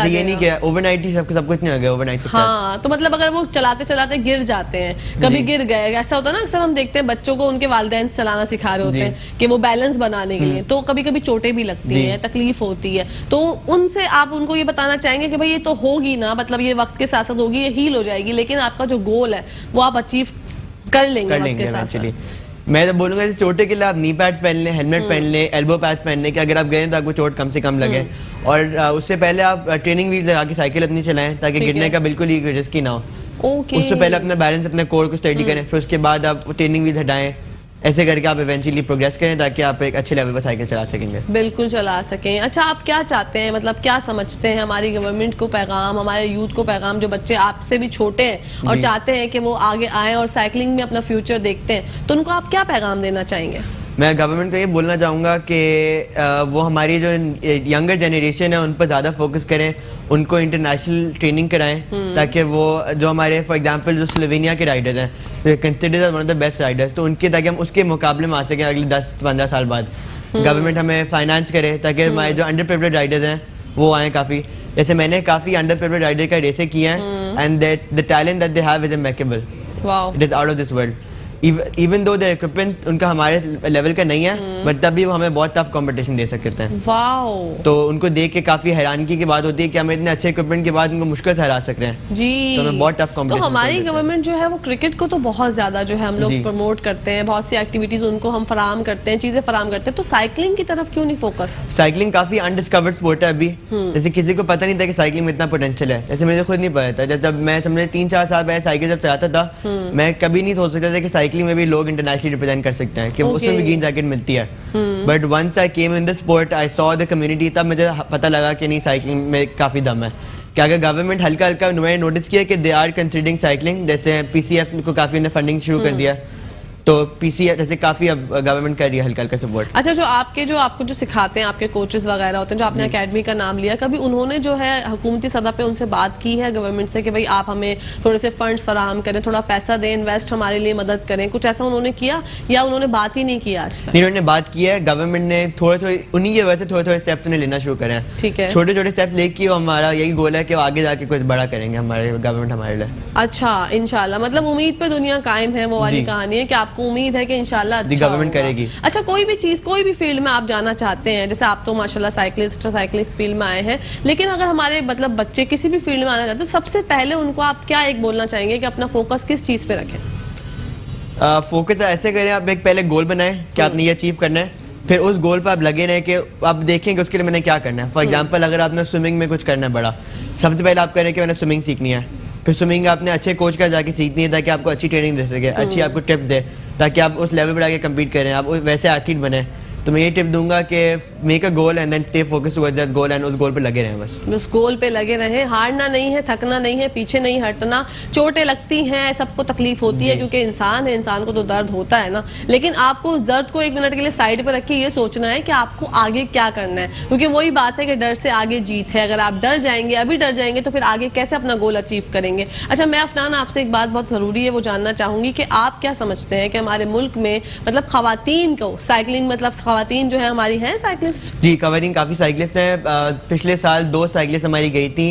ये नहीं कि ओवरनाइट ही सब कुछ नहीं हो गया, ओवरनाइट सक्सेस। हाँ, तो मतलब अगर वो चलाते चलाते गिर जाते हैं, कभी गिर गए, ऐसा होता है ना, अक्सर हम देखते हैं बच्चों को उनके वालिदैन चलाना सिखा रहे होते हैं कि वो बैलेंस बनाने के लिए, तो कभी कभी चोटें भी लगती हैं, तकलीफ होती है, तो उनसे आप उनको ये बताना चाहेंगे कि भाई ये तो होगी ना, मतलब ये वक्त के साथ साथ होगी, ये हील हो जाएगी, लेकिन आपका जो गोल है वो आप अचीव कर लेंगे एक्चुअली। मैं तो बोलूंगा चोटे के लिए आप नी पैड्स पहन लें, हेलमेट पहन लें, एल्बो पैड्स पहन लें, कि अगर आप गए तो आपको चोट कम से कम लगे, और उससे पहले आप ट्रेनिंग व्हील्स लगा के साइकिल अपनी चलाएं, ताकि गिरने का बिल्कुल ही रिस्क ही ना हो। उससे पहले अपना बैलेंस, अपने कोर को स्टडी करें, फिर उसके बाद आप ट्रेनिंग व्हील्स हटाएं, ऐसे करके आप इवेंचुअली प्रोग्रेस करें, ताकि आप एक अच्छे लेवल पर साइकिल चला सकेंगे। बिल्कुल चला सकें। अच्छा, आप क्या चाहते हैं, मतलब क्या समझते हैं हमारी गवर्नमेंट को पैगाम, हमारे यूथ को पैगाम, जो बच्चे आपसे भी छोटे हैं और चाहते हैं कि वो आगे आएं और साइकिलिंग में अपना फ्यूचर देखते हैं, तो उनको आप क्या पैगाम देना चाहेंगे? मैं गवर्नमेंट को ये बोलना चाहूँगा कि वो हमारी जो यंगर जनरेशन है उन पर ज़्यादा फोकस करें, उनको इंटरनेशनल ट्रेनिंग कराएं, ताकि वो जो हमारे फॉर एग्जांपल जो स्लोवेनिया के राइडर्स हैं, considered one of the best Riders, तो उनके, ताकि हम उसके मुकाबले में आ सकें अगले 10-15 साल बाद। गवर्नमेंट हमें फाइनेंस करे ताकि हमारे जो अंडर प्रिविलेज्ड राइडर्स हैं वो आएँ काफ़ी। जैसे मैंने काफ़ी अंडर प्रिविलेज्ड राइडर का रेसें की हैं, and the talent that they have is impeccable, it is out of this world. Even though their equipment उनका हमारे लेवल का नहीं है, बट तब भी वो हमें बहुत टफ कंपटीशन दे सकते हैं। वाओ, तो उनको देख के काफी हैरानगी की बात होती है कि हम इतने अच्छे इक्विपमेंट के बाद उनको मुश्किल से हरा सक रहे हैं जी। तो हमें बहुत टफ तो कंपटीशन। हमारी गवर्नमेंट जो है वो क्रिकेट को तो बहुत ज्यादा जो है हम लोग जी। प्रमोट करते हैं, बहुत सी एक्टिविटीज उनको हम फराम करते हैं, चीजें फराम करते हैं, तो साइकिलिंग की तरफ क्यों नहीं फोकस? साइकिलिंग काफी अनडिस्कवर्ड स्पोर्ट है अभी। जैसे किसी को पता नहीं था कि साइकिलिंग में इतना पोटेंशियल है, जैसे मुझे खुद नहीं पता था। जब मैं समझे 3-4 साल पहले साइकिल जब चलाता था, मैं कभी नहीं सोच सकता था कि साइकिलिंग में भी लोग इंटरनेशनली रिप्रेजेंट कर सकते हैं, कि उसमें भी ग्रीन जैकेट मिलती है। But once I came in the sport, I saw the community, तब मुझे पता लगा कि नहीं, साइकिलिंग में काफी दम है। कि अगर गवर्नमेंट हल्का हल्का मैंने नोटिस किया कि दे आर कंसिडरिंग साइकिलिंग, जैसे पीसीएफ को काफी ने फंडिंग शुरू कर दिया, तो पीसीएफ जैसे काफी अब गवर्नमेंट कर रही है हल्का हल्का सपोर्ट। अच्छा, जो आपको जो सिखाते हैं, आपके कोचेस वगैरह होते हैं, जो आपने एकेडमी का नाम लिया, कभी उन्होंने जो है हुकूमती सतह पे उनसे बात की है गवर्नमेंट से कि भाई आप हमें थोड़े से फंड्स फराहम करें, थोड़ा पैसा दें, इन्वेस्ट हमारे लिए मदद करें, कुछ ऐसा उन्होंने किया या उन्होंने बात ही नहीं की आज तक? इन्होंने बात की है, गवर्नमेंट ने थोड़े उन्हीं की वजह से थोड़े स्टेप्स उन्हें लेना शुरू करे हैं। ठीक है, छोटे छोटे स्टेप्स लेके हमारा यही गोल है कि वो आगे जाके कुछ बड़ा करेंगे हमारे गवर्नमेंट हमारे लिए। अच्छा, इंशाल्लाह, मतलब उम्मीद पे दुनिया कायम है, वो वाली कहानी है कि आपको उम्मीद है कि इंशाल्लाह अच्छा गवर्नमेंट करेगी। अच्छा, कोई भी चीज, कोई भी फील्ड में आप जाना चाहते हैं, जैसे आप तो माशाल्लाह साइकिलिस्ट फील्ड में आए हैं, लेकिन अगर हमारे मतलब बच्चे किसी भी फील्ड में आना चाहते हैं, तो सबसे पहले उनको आप क्या एक बोलना चाहेंगे कि अपना फोकस किस चीज पे रखें? फोकस ऐसे करें, आप एक पहले गोल बनाएं कि आपने ये अचीव करना है, फिर उस गोल पर आप लगे रहें कि आप देखें कि उसके लिए मैंने क्या करना है। फॉर एग्जांपल, अगर आपने स्विमिंग में कुछ करना है बड़ा, सबसे पहले आप करें कि मैंने स्विमिंग सीखनी है, फिर स्विमिंग आपने अच्छे कोच का जाके सीखनी है ताकि आपको अच्छी ट्रेनिंग दे सके, अच्छी आपको टिप्स दे, ताकि आप उस लेवल पर आके कम्पीट करें, आप वैसे एथलीट बने। तो मैं ये टिप दूंगा कि make a goal and then stay focused towards that goal, and उस गोल पे लगे रहें बस। उस गोल पे लगे रहें, हारना नहीं है, थकना नहीं है, पीछे नहीं हटना। चोटें लगती हैं, सबको तकलीफ होती है, क्योंकि इंसान है, इंसान को तो दर्द होता है ना, लेकिन आपको उस दर्द को 1 मिनट के लिए साइड पे रख के ये सोचना है कि आपको आगे क्या करना है, क्योंकि वही बात है कि डर से आगे जीत है। अगर आप डर जाएंगे, अभी डर जाएंगे, तो फिर आगे कैसे अपना गोल अचीव करेंगे? अच्छा, मैं अफनान आपसे एक बात बहुत जरूरी है वो जानना चाहूंगी कि आप क्या समझते हैं कि हमारे मुल्क में मतलब खवातीन को साइकिलिंग, मतलब खवातीन जो है हमारी हैं साइकिलिस्ट? जी, खवातीन काफी साइकिलिस्ट हैं। पिछले साल 2 साइकिलिस्ट हमारी गई थी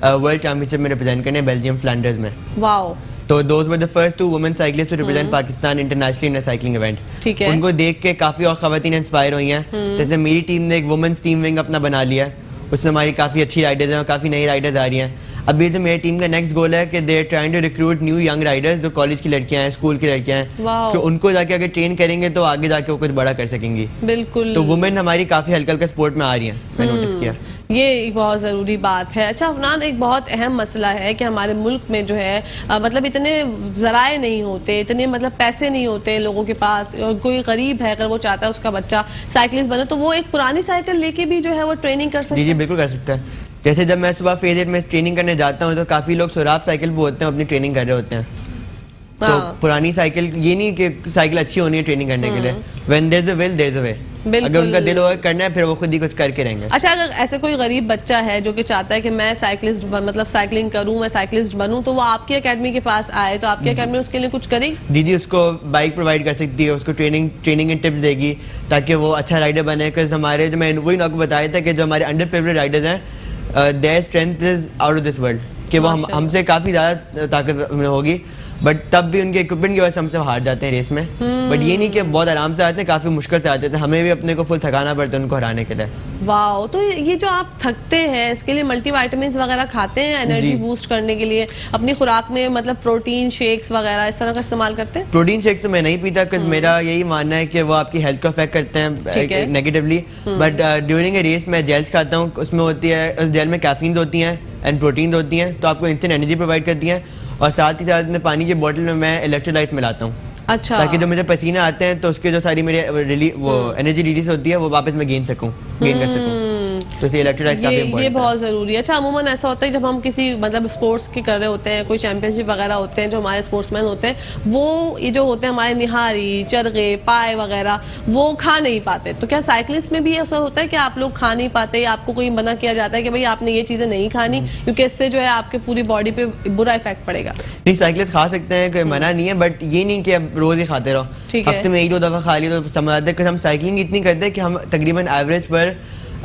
वर्ल्ड चैंपियनशिप में रिप्रेजेंट करने, बेल्जियम फ्लैंडर्स में। वाओ। तो those were the first 2 women cyclists to represent Pakistan internationally in a cycling event. ठीक है। उनको देख के काफी और खवातीन इंस्पायर हुई हैं। जैसे मेरी टीम ने एक वुमेन्स टीम विंग अपना बना लिया है, उसमें हमारी काफी अच्छी राइडर्स हैं और काफी नई राइडर्स आ रही हैं। अभी जो मेरी टीम का नेक्स्ट गोल है कि they are trying to recruit new young riders, जो कॉलेज की लड़कियां हैं, स्कूल की लड़कियां हैं, कि उनको जाके अगर ट्रेन करेंगे तो आगे जाके वो कुछ बड़ा कर सकेंगी। बिल्कुल। तो वुमेन हमारी काफी हल्का हल्का स्पोर्ट में आ रही हैं, मैंने नोटिस किया। ये एक बहुत ज़रूरी बात है। अच्छा अफनान, एक बहुत अहम मसला है कि हमारे मुल्क में जो है मतलब इतने ज़राए नहीं होते, इतने मतलब पैसे नहीं होते लोगों के पास। कोई गरीब है, अगर वो चाहता है उसका बच्चा साइकिलिस्ट बने, तो वो एक पुरानी साइकिल लेके भी जो है वो ट्रेनिंग कर सकता है? जी बिल्कुल कर सकता है। जैसे जब मैं सुबह फेज 8 में ट्रेनिंग करने जाता हूँ तो काफ़ी लोग सुराब साइकिल पे होते हैं, अपनी ट्रेनिंग कर रहे होते हैं। तो पुरानी साइकिल, ये नहीं कि साइकिल अच्छी होनी है ट्रेनिंग करने के लिए, when there is a will there is a way. अगर उनका दिल होगा करना है, फिर वो खुद ही कुछ करके रहेंगे। अच्छा, अगर ऐसे कोई गरीब बच्चा है जो कि चाहता है कि मैं साइकिलिस्ट मतलब साइकिलिंग करूं, मैं साइकिलिस्ट बनूं, तो वो आपकी एकेडमी के पास आए, तो आपकी एकेडमी उसके लिए कुछ करेगी? जी, उसको बाइक प्रोवाइड कर सकती है, उसको ट्रेनिंग एंड टिप्स देगी ताकि वो अच्छा राइडर बने। बिकॉज हमारे जो मैं वही आपको बताया था कि जो हमारे अंडर प्रिविलेज्ड राइडर्स हैं, their strength is out of this world, कि वो हमसे काफ़ी ज़्यादा ताकत होगी, बट तब भी उनके इक्विपमेंट की वजह से हमसे हार जाते हैं रेस में। बट ये नहीं कि बहुत आराम से आते हैं, काफ़ी मुश्किल से आते थे, हमें भी अपने को फुल थकाना पड़ता है उनको हराने के लिए। वाओ। तो ये जो आप थकते हैं, इसके लिए मल्टीविटामिन्स वगैरह खाते हैं एनर्जी बूस्ट करने के लिए? अपनी खुराक में मतलब प्रोटीन शेक्स वगैरह इस तरह का इस्तेमाल करते हैं? प्रोटीन शेक्स तो मैं नहीं पीता, बिकॉज मेरा यही मानना है कि वो आपकी हेल्थ को अफेक्ट करते हैं negatively. But during a race मैं जेल्स खाता हूँ, उसमें होती है, उस जेल में कैफीन्स होती हैं एंड प्रोटीन होती हैं, तो आपको इंस्टेंट एनर्जी प्रोवाइड करती हैं। और साथ ही साथ में पानी की बोतल में मैं इलेक्ट्रोलाइट्स मिलाता हूँ। अच्छा। ताकि जो मुझे पसीने आते हैं तो उसके जो सारी मेरे वो एनर्जी रिलीज होती है वो वापस मैं गेन कर सकूँ। तो ये बहुत जरूरी है। अच्छा, अमूमन ऐसा होता है जब हम किसी मतलब स्पोर्ट्स के कर रहे होते हैं, कोई चैंपियनशिप वगैरह होते हैं, जो हमारे स्पोर्ट्समैन होते हैं, वो ये जो होते हैं हमारे निहारी, चरगे, पाए वगैरह, वो खा नहीं पाते। तो क्या साइकिलिस्ट में भी ऐसा होता है कि आप लोग खा नहीं पाते, या आपको कोई मना किया जाता है कि भाई आपने ये चीजें नहीं खानी, क्योंकि इससे जो है आपके पूरी बॉडी पे बुरा इफेक्ट पड़ेगा? नहीं, साइकिलिस्ट खा सकते हैं, कोई मना नहीं है, बट ये नहीं कि अब रोज ही खाते रहो। हफ्ते में 1-2 दफा खा लिया तो समझ आते हैं। हम साइकिलिंग इतनी करते हैं कि हम तकरीबन एवरेज पर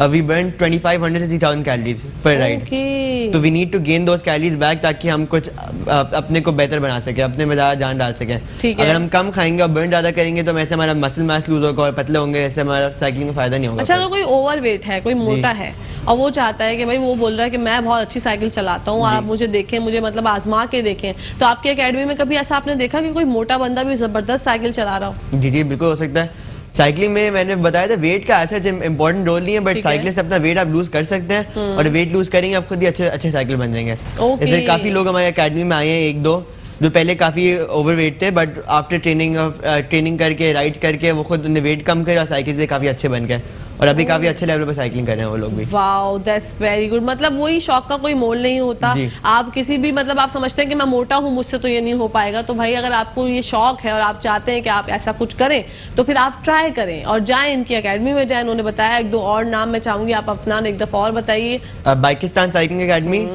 वी बर्न 2500 से 3000 कैलोरीज पर राइड। ओके। तो we need to gain those calories back ताकि हम कुछ अपने को बेहतर बना सके, अपने में ज़्यादा जान डाल सकें। ठीक है। अगर हम कम खाएंगे और बर्न ज़्यादा करेंगे तो ऐसे हमारा मसल मास लूज होगा और पतले होंगे, ऐसे हमारा साइकिलिंग में फ़ायदा नहीं होगा। अच्छा, अगर कोई ओवरवेट है, कोई मोटा है और वो चाहता है कि भाई, वो बोल रहा है कि मैं बहुत अच्छी साइकिल चलाता हूँ और आप मुझे देखें, मुझे मतलब आजमा के देखें, तो आपकी एकेडमी में कभी ऐसा आपने देखा कि कोई मोटा बंदा भी जबरदस्त साइकिल चला रहा हो? जी जी बिल्कुल हो सकता है। साइकिलिंग में मैंने बताया था वेट का ऐसा इंपॉर्टेंट रोल नहीं है, बट साइकिलिंग से अपना वेट आप लूज कर सकते हैं और वेट लूज करेंगे आप खुद ही अच्छे अच्छे साइकिल बन जाएंगे। जैसे काफी लोग हमारे एकेडमी में आए हैं, एक दो जो पहले काफी ओवरवेट थे, बट आफ्टर ट्रेनिंग करके राइड्स करके वो खुद उन्हें वेट कम करे और साइकिल पे काफी अच्छे बन गए और अभी काफी अच्छे लेवल पर साइकिलिंग कर रहे हैं वो लोग भी। Wow, that's very good. मतलब वही शौक का कोई मोल नहीं होता। आप किसी भी मतलब आप समझते हैं कि मैं मोटा हूँ, मुझसे तो ये नहीं हो पाएगा, तो भाई अगर आपको ये शौक है और आप चाहते हैं कि आप ऐसा कुछ करें तो फिर आप ट्राई करें और जाएं इनकी एकेडमी में जाएं। उन्होंने बताया एक दो और नाम मैं चाहूंगी, आप अफनान एक दफा और बताइए। Pakistan cycling academy,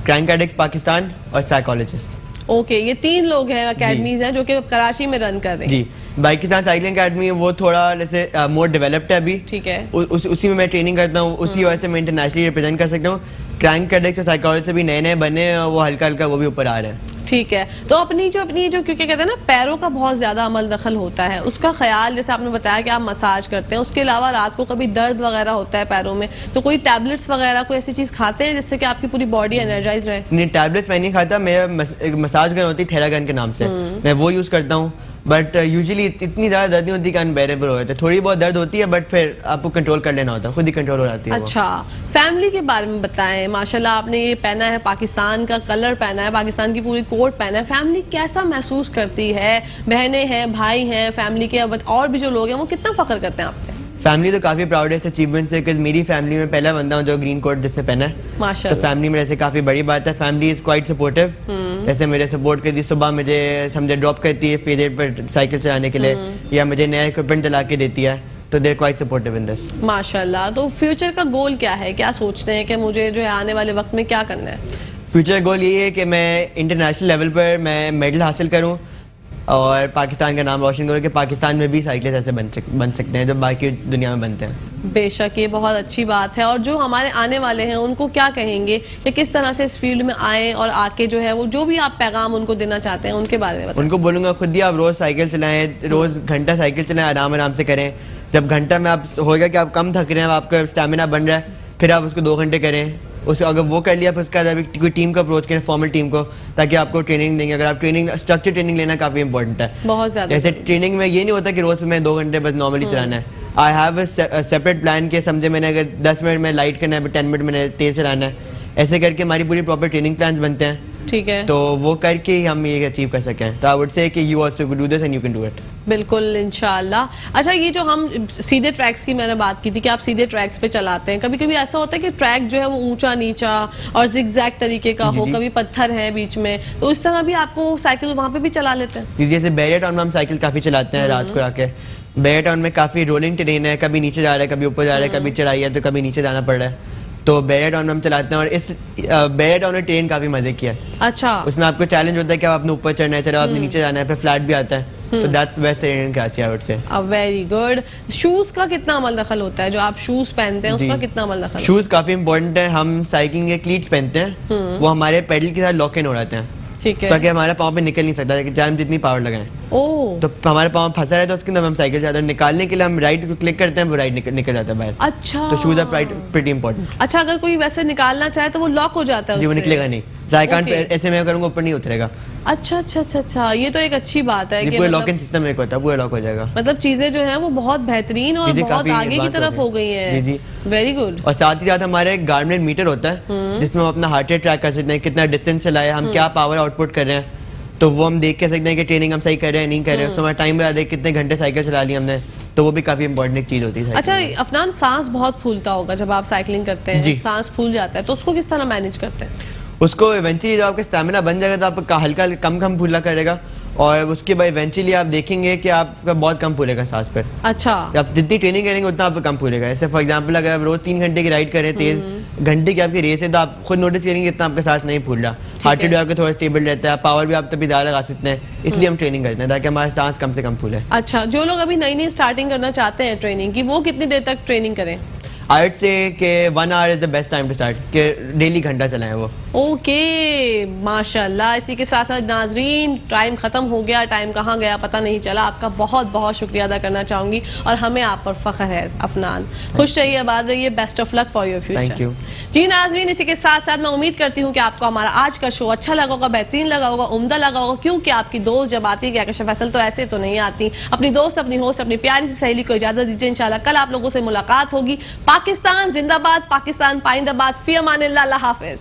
crank addicts Pakistan और साइकोलॉजिस्ट। ओके, ये 3 लोग हैं, एकेडमीज हैं जो कि कराची में रन कर रहे हैं। जी, पाकिस्तान साइकिलिंग एकेडमी वो थोड़ा जैसे मोर डेवलप्ड है अभी। ठीक है। उसी में मैं ट्रेनिंग करता हूँ, उसी वजह से मैं इंटरनेशनली रिप्रेजेंट कर सकता हूँ। क्रैंक एडिक्स और साइकोलॉजिस्ट भी नए नए बने हैं और वो हल्का हल्का वो भी ऊपर आ रहे हैं। ठीक है। तो अपनी जो क्योंकि कहते हैं ना पैरों का बहुत ज्यादा अमल दखल होता है, उसका ख्याल जैसे आपने बताया कि आप मसाज करते हैं, उसके अलावा रात को कभी दर्द वगैरह होता है पैरों में, तो कोई टैबलेट्स वगैरह कोई ऐसी चीज खाते हैं जिससे कि आपकी पूरी बॉडी एनर्जाइज रहे? नहीं, टैबलेट्स मैं नहीं खाता। मेरा एक मसाज गन होती है थेरागन के नाम से, मैं वो यूज करता हूँ, बट यूजुअली इतनी ज्यादा दर्द नहीं होती कि अनबेरेबल हो जाता है। थोड़ी बहुत दर्द होती है बट फिर आपको कंट्रोल कर लेना होता है, खुद ही कंट्रोल हो जाती है। अच्छा, फैमिली के बारे में बताएं। माशाल्लाह आपने ये पहना है, पाकिस्तान का कलर पहना है, पाकिस्तान की पूरी कोट पहना है। फैमिली कैसा महसूस करती है? बहनें हैं, भाई हैं, फैमिली के और भी जो लोग हैं वो कितना फख्र करते हैं आप पे? फैमिली तो काफी प्राउड है इस अचीवमेंट से, बिकॉज मेरी फैमिली में पहला बंदा हूँ जो ग्रीन कोट जिसने पहना है। माशाल्लाह। तो फैमिली में ऐसे काफी बड़ी बात है। Family is quite supportive. जैसे मेरे सपोर्ट करती, सुबह मुझे समझे ड्रॉप करती है फेज पर साइकिल चलाने के लिए, या मुझे नया इक्विपमेंट दिला के देती है, तो देर क्वाइट सपोर्टिव इन दिस। माशाल्लाह। तो फ्यूचर का गोल क्या है? क्या सोचते हैं कि मुझे जो है आने वाले वक्त में क्या करना है? फ्यूचर गोल यही है कि मैं इंटरनेशनल लेवल पर मैं मेडल हासिल करूं और पाकिस्तान का नाम रोशन करूं कि पाकिस्तान में भी साइकिलिस्ट ऐसे बन सकते हैं जो बाकी दुनिया में बनते हैं। बेशक, ये बहुत अच्छी बात है। और जो हमारे आने वाले हैं उनको क्या कहेंगे कि किस तरह से इस फील्ड में आए और आके जो है वो जो भी आप पैगाम उनको देना चाहते हैं उनके बारे में बताएं। उनको बोलूँगा खुद ही आप रोज़ साइकिल चलाएं, रोज़ घंटा साइकिल चलाएं, आराम आराम से करें। जब घंटा में आप होगा कि आप कम थक रहे हैं, आपका स्टेमिना बन रहा है, फिर आप उसको 2 घंटे करें। उसे अगर वो कर लिया फिर उसके बाद अभी कोई टीम को अप्रोच करें, फॉर्मल टीम को, ताकि आपको ट्रेनिंग देंगे। अगर आप स्ट्रक्चर ट्रेनिंग लेना काफ़ी इंपॉर्टेंट है, बहुत ज़्यादा। जैसे ट्रेनिंग में ये नहीं होता कि रोज़ में 2 घंटे बस नॉर्मली चलाना है। I have a separate plan के समझे मैंने अगर 10 मिनट में लाइट करना है, 10 मिनट मैंने तेज चलाना है, ऐसे करके हमारी पूरी प्रॉपर ट्रेनिंग प्लान्स बनते हैं। ठीक है। तो वो करके ही हम ये अचीव कर सकें। तो आई वुड से कि you also do this and you can do it. बिल्कुल, इंशाल्लाह। अच्छा, ये जो हम सीधे ट्रैक्स की मैंने बात की थी कि आप सीधे ट्रैक्स पे चलाते हैं, कभी कभी ऐसा होता है कि ट्रैक जो है वो ऊंचा नीचा और जिगजैग तरीके का हो, कभी पत्थर है बीच में, तो इस तरह भी आपको साइकिल वहाँ पे भी चला लेते हैं? जैसे बैरियर टाउन में हम साइकिल काफ़ी चलाते हैं रात को आके। बैरियर टाउन में काफ़ी रोलिंग टेरेन है, कभी नीचे जा रहा है, कभी ऊपर जा रहा है, कभी चढ़ाई है तो कभी नीचे जाना पड़ रहा है। तो बैरियर टाउन में हम चलाते हैं और इस बैरियर टाउन में ट्रेन काफ़ी मजे की है। अच्छा। उसमें आपको चैलेंज होता है कि आप अपने ऊपर चढ़ना है, चलो आपने नीचे जाना है, फिर फ्लैट भी आता है। तो that's the best train in Karachi I would say. Very good. Shoes का कितना अमल दखल होता है? जो आप शूज पहनते हैं उसका कितना अमल दखल? शूज काफ़ी इंपॉर्टेंट है। हम साइकिलिंग के क्लीट्स पहनते हैं, वो हमारे पेडल के साथ लॉक इन हो जाते हैं। ठीक है। ताकि हमारा पाँव पे निकल नहीं सकता, चाहे हम जितनी पावर लगाएं। ओह। तो हमारे पाँव फंसा है तो उसके अंदर हम साइकिल चलाते हैं, निकालने के लिए हम राइट को क्लिक करते हैं, वो राइट निकल जाता है बाहर। अच्छा। तो शूज आर प्रीटी इंपॉर्टेंट। अच्छा, अगर कोई वैसे निकालना चाहे तो वो लॉक हो जाता है? जी, वो उससे? निकलेगा नहीं। ऐसे मैं करूँगा ऊपर नहीं उतरेगा। अच्छा अच्छा अच्छा अच्छा, ये तो एक अच्छी बात है कि पूरा लॉक इन सिस्टम एक होता है, पूरा लॉक हो जाएगा। मतलब चीजें जो हैं वो बहुत बेहतरीन और बहुत आगे की तरफ हो गई हैं। जी। Very good. और साथ ही साथ हमारे एक गार्मिनेट मीटर होता है जिसमें हम अपना हार्ट रेट ट्रैक कर सकते हैं, कितना डिस्टेंस चलाया, हम क्या पावर आउटपुट कर रहे हैं, तो वो हम देख के सकते हैं कि ट्रेनिंग हम सही कर रहे हैं नहीं कर रहे हैं। उसमें हमारा टाइम बता दे कितने घंटे साइकिल चला ली हमने, तो वो भी काफी इंपॉर्टेंट एक चीज होती है। अच्छा अफनान, सांस बहुत फूलता होगा जब आप साइकिलिंग करते हैं, सांस फूल जाता है, तो उसको किस तरह मैनेज करते हैं? उसको इवेंचुअली जब आपका स्टैमिना बन जाएगा तो आपका हल्का कम फूला करेगा और उसके बाद इवेंचुअली आप देखेंगे कि आपका बहुत कम फूलेगा सांस पर। अच्छा। आप जितनी ट्रेनिंग करेंगे उतना आपका कम फूलेगा। जैसे फॉर एग्जांपल अगर आप रोज 3 घंटे की राइड करें, तेज घंटे की आपकी रेस है, तो आप खुद नोटिस करेंगे इतना आपका सांस नहीं फूल रहा, हार्ट रेट आपका थोड़ा स्टेबल रहता है, पावर भी आप तभी ज़्यादा लगा सकते हैं। इसलिए हम ट्रेनिंग करते हैं ताकि हमारा सांस कम से कम फूले। अच्छा, जो लोग अभी नई स्टार्टिंग करना चाहते हैं ट्रेनिंग की, वो कितनी देर तक ट्रेनिंग करें? आई वुड से कि 1 hour is the best time to start, कि डेली घंटा चलाएं वो। ओके माशाल्लाह। इसी के साथ साथ नाजरीन टाइम खत्म हो गया, टाइम कहाँ गया पता नहीं चला। आपका बहुत बहुत शुक्रिया अदा करना चाहूंगी और हमें आप पर फख्र है अफनान। खुश रहिए, आबाद रहिए, best of luck for your future. Thank you जी नाजरीन, इसी के साथ साथ मैं उम्मीद करती हूँ कि आपको हमारा आज का शो अच्छा लगा होगा, बेहतरीन लगा होगा, उम्दा लगा होगा, क्योंकि आपकी दोस्त जब आती है कहकशा फैसल तो ऐसे तो नहीं आती। अपनी दोस्त, अपनी होस्ट, अपनी प्यारी सी सहेली को इजाजत दीजिए। इंशाल्लाह कल आप लोगों से मुलाकात होगी। पाकिस्तान जिंदाबाद, पाकिस्तान पाइंदाबाद। फी अमानिल्लाह, अल्लाह हाफिज।